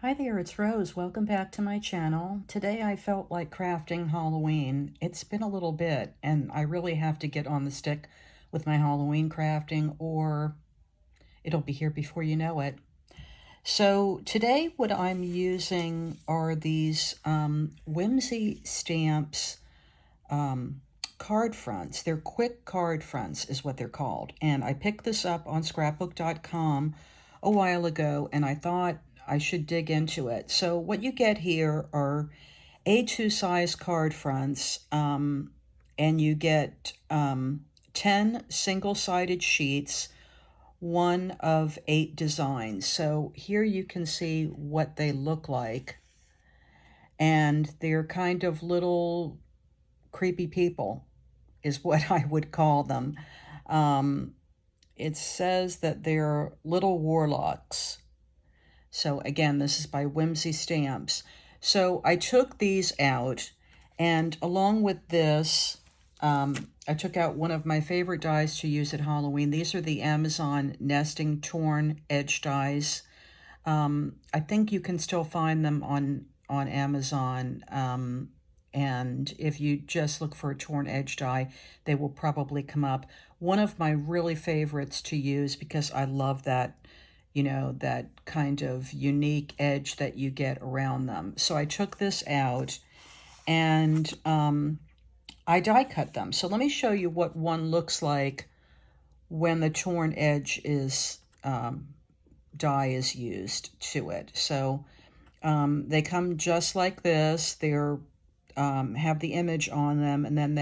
Hi there, it's Rose. Welcome back to my channel. Today I felt like crafting Halloween. It's been a little bit, and I really have to get on the stick with my Halloween crafting, or it'll be here before you know it. So today what I'm using are these Whimsy Stamps card fronts. They're quick card fronts is what they're called. And I picked this up on scrapbook.com a while ago, and I thought I should dig into it. So what you get here are A2 size card fronts, and you get 10 single-sided sheets, one of 8 designs. So here you can see what they look like. And they're kind of little creepy people is what I would call them. It says that they're little warlocks. So again, this is by Whimsy Stamps. So I took these out, and along with this, I took out one of my favorite dies to use at Halloween. These are the Amazon Nesting Torn Edge dies. I think you can still find them on Amazon. And if you just look for a torn edge die, they will probably come up. One of my really favorites to use, because I love that, that kind of unique edge that you get around them. So I took this out, and I die cut them. So let me show you what one looks like when the torn edge is die is used to it. So they come just like this. They're have the image on them, and then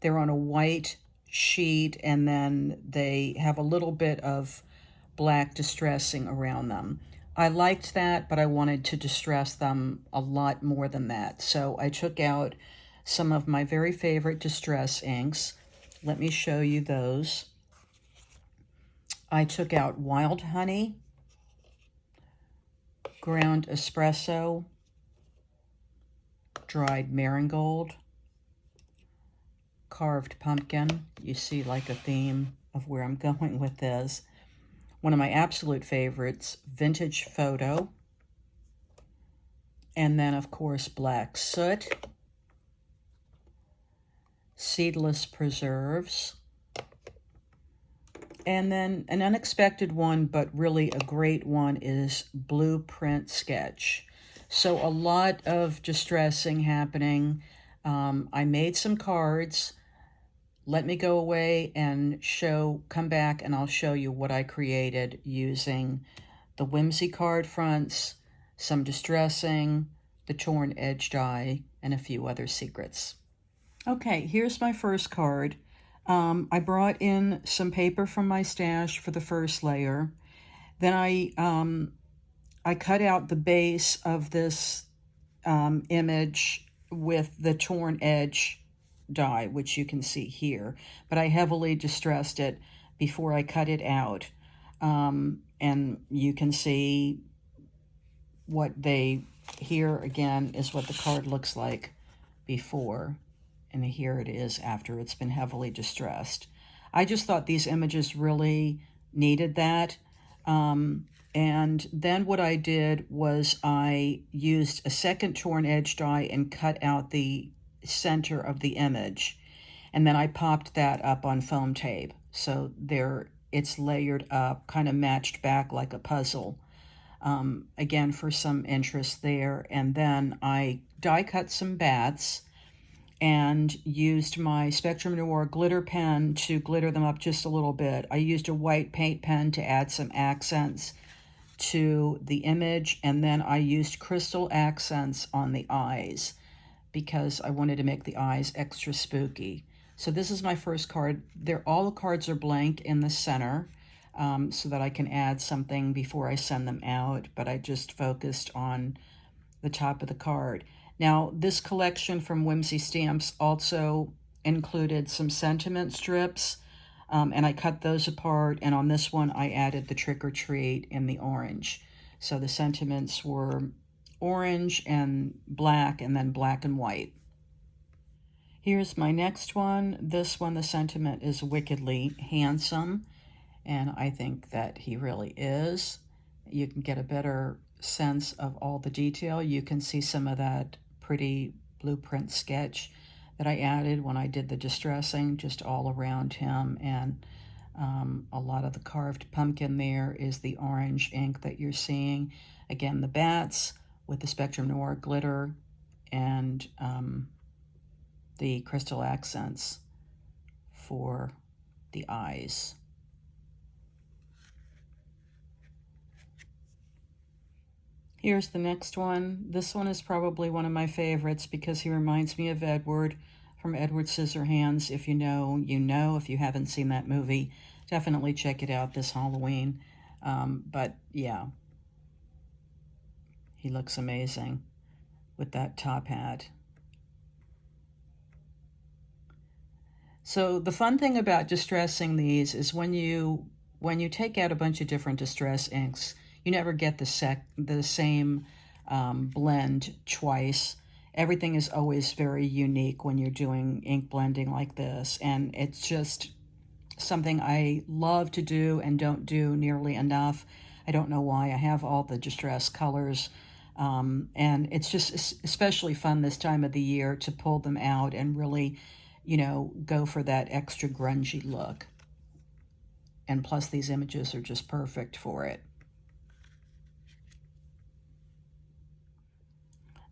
they're on a white sheet, and then they have a little bit of black distressing around them. I liked that, but I wanted to distress them a lot more than that. So I took out some of my very favorite distress inks. Let me show you those. I took out Wild Honey, Ground Espresso, Dried Marigold, Carved Pumpkin. You see like a theme of where I'm going with this. One of my absolute favorites, Vintage Photo. And then, of course, Black Soot, Seedless Preserves. And then an unexpected one, but really a great one, is Blueprint Sketch. So a lot of distressing happening. I made some cards. Let me go away and come back, and I'll show you what I created using the Whimsy card fronts, some distressing, the torn edge die, and a few other secrets. Okay, here's my first card. I brought in some paper from my stash for the first layer. Then I cut out the base of this image with the torn edge die, which you can see here, but I heavily distressed it before I cut it out. And you can see here again is what the card looks like before, and here it is after it's been heavily distressed. I just thought these images really needed that. And then what I did was I used a second torn edge die and cut out the center of the image. And then I popped that up on foam tape. So it's layered up, kind of matched back like a puzzle. Again, for some interest there. And then I die cut some bats and used my Spectrum Noir glitter pen to glitter them up just a little bit. I used a white paint pen to add some accents to the image, and then I used crystal accents on the eyes because I wanted to make the eyes extra spooky. So this is my first card. All the cards are blank in the center, so that I can add something before I send them out, but I just focused on the top of the card. Now, this collection from Whimsy Stamps also included some sentiment strips, and I cut those apart, and on this one I added the trick or treat in the orange. So the sentiments were orange and black, and then black and white. Here's my next one. This one, the sentiment is wickedly handsome, and I think that he really is. you can get a better sense of all the detail. You can see some of that pretty blueprint sketch that I added when I did the distressing just all around him, and a lot of the carved pumpkin there is the orange ink that you're seeing. Again, the bats with the Spectrum Noir glitter and the crystal accents for the eyes. Here's the next one. This one is probably one of my favorites because he reminds me of Edward from Edward Scissorhands. If you know, you know. If you haven't seen that movie, definitely check it out this Halloween. But yeah, he looks amazing with that top hat. So the fun thing about distressing these is when you take out a bunch of different distress inks, you never get the same blend twice. Everything is always very unique when you're doing ink blending like this, and it's just something I love to do and don't do nearly enough. I don't know why. I have all the distress colors, and it's just especially fun this time of the year to pull them out and really, go for that extra grungy look. And plus, these images are just perfect for it.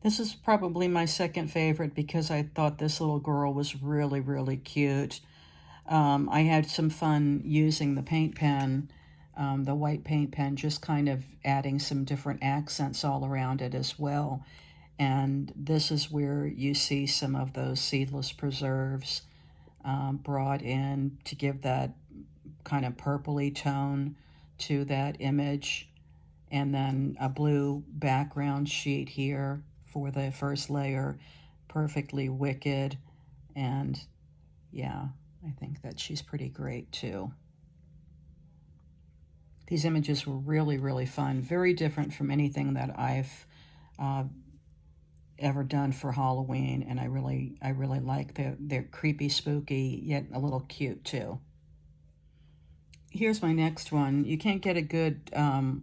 This is probably my second favorite because I thought this little girl was really, really cute. I had some fun using the paint pen, the white paint pen, just kind of adding some different accents all around it as well. And this is where you see some of those seedless preserves brought in to give that kind of purpley tone to that image. And then a blue background sheet here for the first layer, perfectly wicked. And yeah, I think that she's pretty great too. These images were really, really fun, very different from anything that I've ever done for Halloween, and I really like they're creepy, spooky, yet a little cute too. Here's my next one. You can't get a good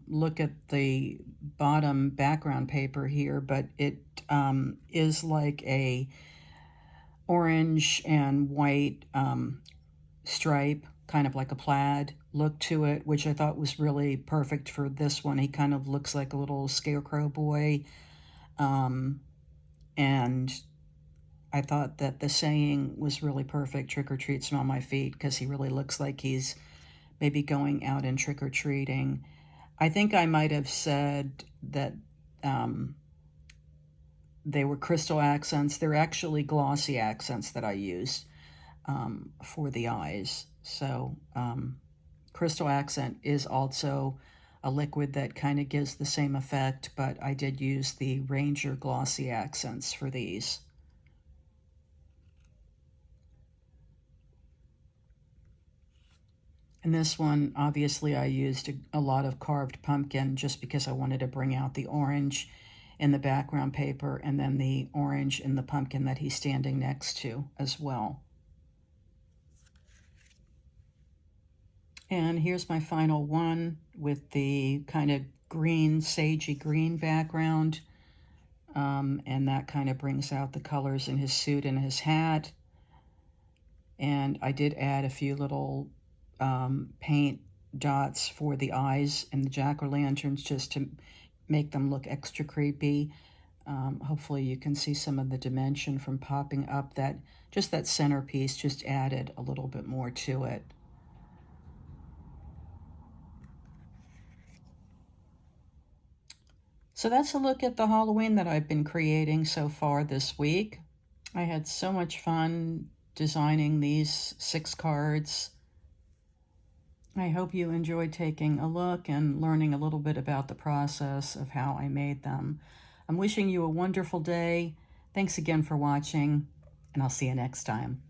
look at the bottom background paper here, but it is like a orange and white stripe, kind of like a plaid look to it, which I thought was really perfect for this one. He kind of looks like a little scarecrow boy. And I thought that the saying was really perfect, trick or treat, smell my feet, because he really looks like he's maybe going out and trick-or-treating. I think I might have said that they were crystal accents. They're actually glossy accents that I used for the eyes. So crystal accent is also a liquid that kind of gives the same effect, but I did use the Ranger glossy accents for these. And this one, obviously, I used a lot of carved pumpkin just because I wanted to bring out the orange in the background paper and then the orange in the pumpkin that he's standing next to as well. And here's my final one with the kind of green, sagey green background. And that kind of brings out the colors in his suit and his hat. And I did add a few little paint dots for the eyes and the jack-o'-lanterns just to make them look extra creepy. Hopefully you can see some of the dimension from popping up. That centerpiece just added a little bit more to it. So that's a look at the Halloween that I've been creating so far this week. I had so much fun designing these 6 cards. I hope you enjoyed taking a look and learning a little bit about the process of how I made them. I'm wishing you a wonderful day. Thanks again for watching, and I'll see you next time.